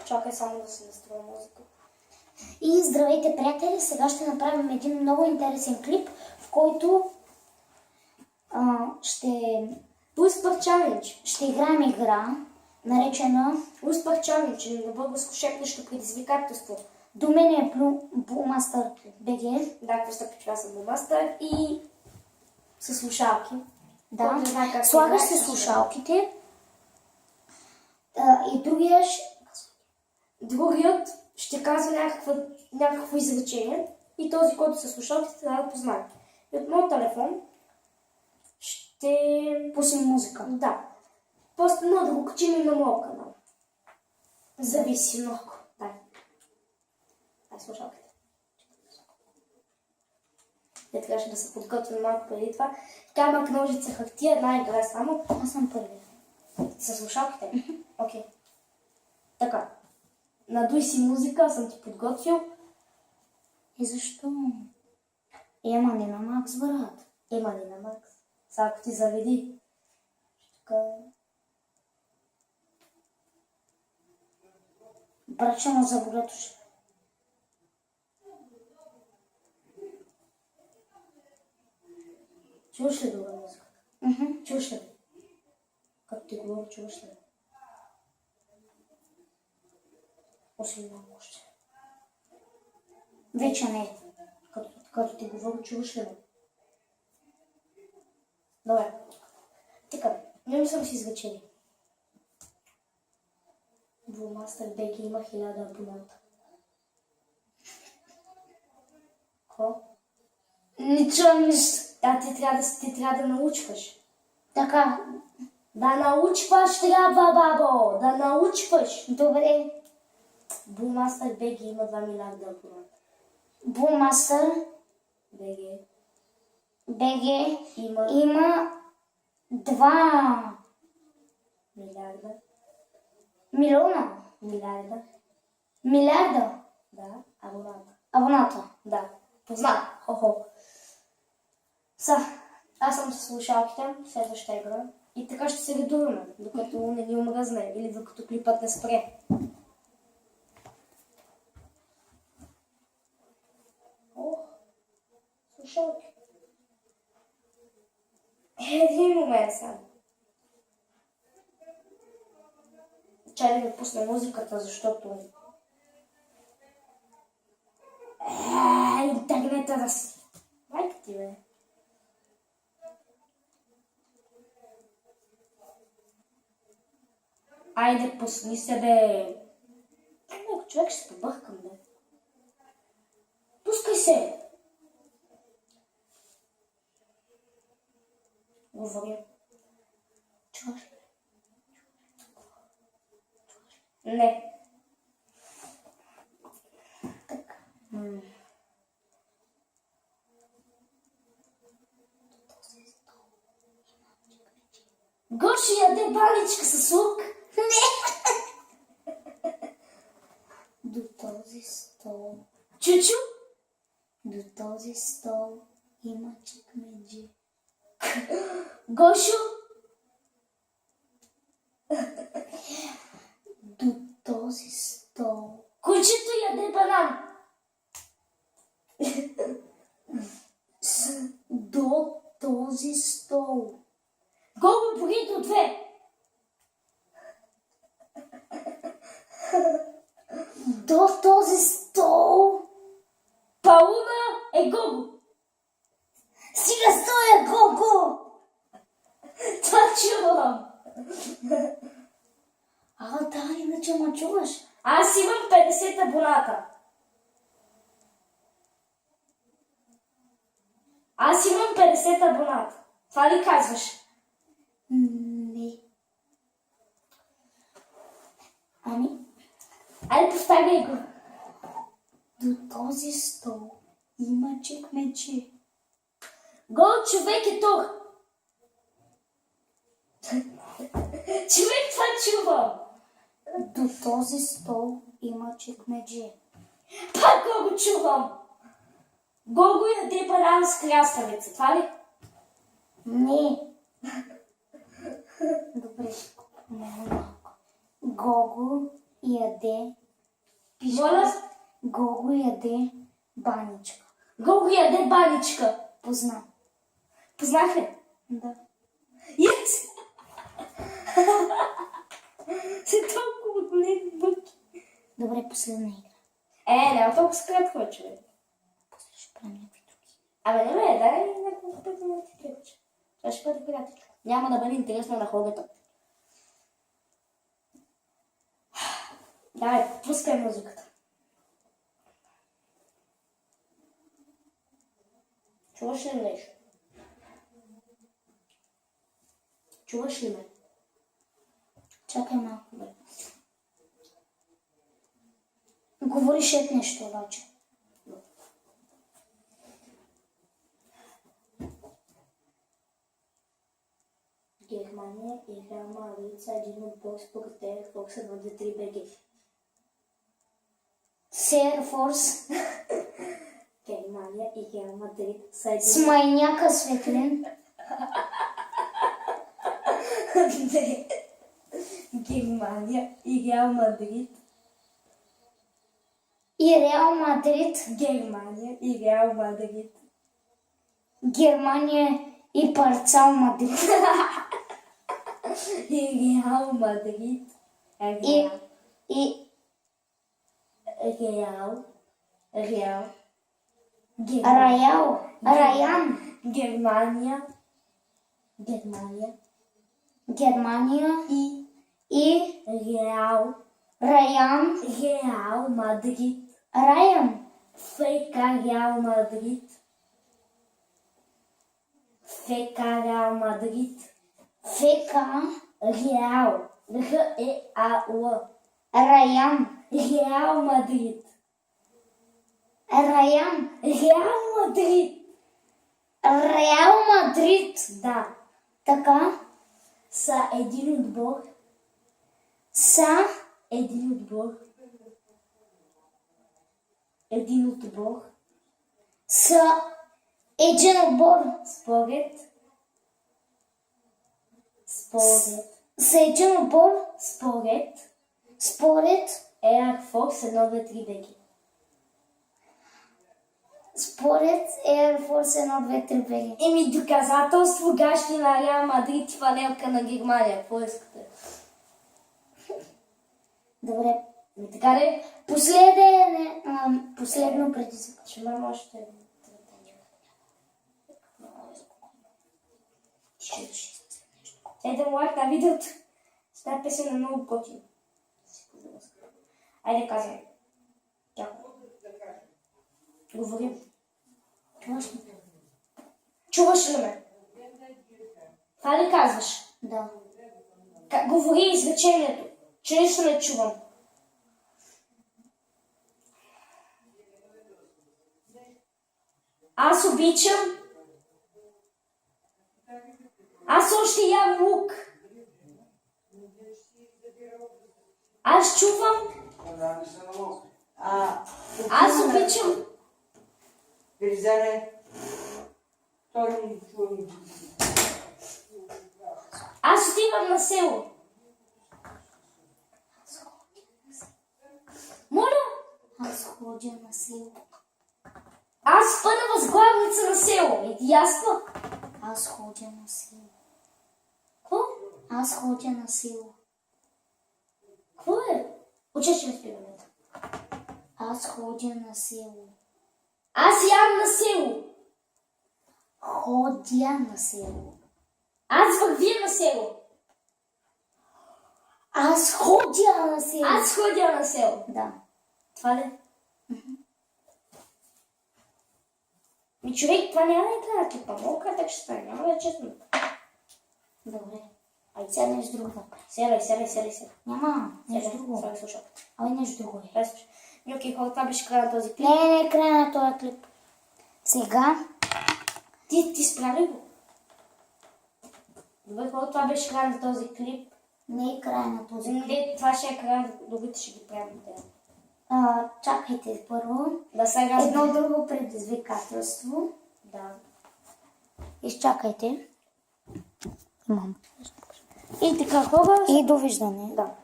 Чакай само да се настроя музика. И здравейте, приятели! Сега ще направим един много интересен клип, в който ще Успех Чалендж. ще играем игра, наречена Успех Чалендж на българско шепнещо предизвикателство. до мен е Bullmaster BG. Да, постъпи, това съм Bullmaster и със слушалки. Да, Който знае как слагаш се се играе, слушалките и Другият ще казва някакво изречение и този, който се слушалките, трябва да познае. И от моят телефон ще... пуснем музика. Да. Просто да го качим и на моят канал. Зависи много. Дай слушалките. Те трябваше да се подготвим малко преди това. Камък, ножица, хартия, една игра само. Аз съм първи. Със слушалките? Окей. Така. Надуй си музика, съм ти подготвил. И защо? Ема не на Макс, брат. Има ли на Макс? Сега ако ти заведи. Така. Брача му заболят уж. Чуваш ли друга музика? Чуваш ли? Как ти говоря, чуваш ли? Освен много още. Вече не. Като ти говоря, чуваш ли? Добре. Така, не съм си изречени. Bullmaster BG има 1000 абоната. Какво? Ничего нищо. Ти трябва да научваш. Така, Да научваш трябва, бабо! Да научваш! добре. Bullmaster BG има 2 милиарда абоната. Bullmaster BG BG има има 2 милиарда. милиона. Милиарда Да, абоната. абоната. Да, познат. Хо-хо. Аз съм с слушалките, следващата игра. И така ще се редуваме, докато не ни омръзне или докато клипът не спре. О, слушалки. Един момент само. Чай да ми пусне музиката, защото... интернета да си. Майка ти, бе. Айде, пусни се, бе. Много човек ще се побъркам, бе. Пускай се. Говоря. Чуваш ли? Не. Така. Гоши яде баничка с лук. До този стол. Чучу? До този стол има чекмедже. Гошо? До този стол. Кучето яде банан. До този стол. Гого бурито 2. До този стол. Пауна е Гого. Стига стоя, Гого! Това чувам. Да, иначе ма чуваш. Аз имам 50 абоната. Аз имам 50 абоната. Това ли казваш? Не. Ами, Айде повтаряй го. до този стол има чекмедже. Гол човек е тук. Човек, това чувам. До този стол има чекмедже. Пак го чувам. Гого яде банан с краставица. Това ли? Не. Добре, малко. Гого яде Моля? Гого яде баничка. Гого яде баничка. Позна. Познах ли? Да. Yes! Си толкова големи бъки. Добре, последна игра. Няма толкова скратко, човек. После ще правим някакви други. Абе, не ме, дай няколко пъти на ти клипче. Това ще бъде приятел. Няма да бъде интересно на хората. Давай, пускай музиката. Чуваш ли нещо? Чуваш ли ме? Чакай малко, бе. Говориш ед нещо, обаче. Германия и Реал Мадрид са един отбор според Air Force 123 БГ. Air Force. Германия и Реал Мадрид са един... С майняка светлин. Не. Германия и Реал Мадрид. И Реал Мадрид. Германия и Реал Мадрид. Германия и Парцал Мадрид. И Реал Мадрид. И Реал. Раян. Германия Германия и Раян. Реал Мадрид. Раян. ФК Реал Мадрид. ФК Реал Мадрид. ФК Реал. Р-Е-А-Л. Раян. Реал Мадрид. Раян. Реал Мадрид. Реал Мадрид. Да. Така. Са един отбор. Един отбор. Един отбор. Един отбор. Според Един отбор. според Air Force 123 БГ. Според Air Force 123 БГ. Еми доказателство гащи на Реал Мадрид и фанелка на Германия. Какво искате? Добре. Ми така ли? Последно предизвикателство. Ще имам още един. Един лайк на видеото. С тази песен е много готина. Айде казвай. Чакай. Говорим. Чуваш ли ме? Това ли казваш? Да. Говори изречението. Че нищо не чувам. Аз обичам. Аз още ям лук. Аз чувам. Аз обичам. Виризаре. Той Аз отивам на село. Моля? Аз ходя на село. Аз спа на възглавница на село. И ти аз спа. Аз ходя на село. Какво? Аз ходя на село. Какво е? Учеш ми спиването. Аз ходя на село. Аз ям на село. Ходя на село. Аз вървя на село. Аз ходя на село. Аз ходя на село. Да. Това ли? Ми човек, това няма да е края клипа. Много кратък ще стане. Няма да е честно. Добре. Ай, сега нещо друго. Сядай. Няма. Нещо Сядай, друго. слагай слушалката. Ай, нещо друго е. Слушай. Окей, хора, това беше края на този клип. Не, край на този клип. Сега. Ти справи го. Добре, хора, това беше края на този клип. Не е край на този клип. Не, това ще е края, другите ще ги правим. Чакайте първо. Да се разбира. Едно друго предизвикателство. Да. Изчакайте. Имам. И така, хора. И довиждане. Да.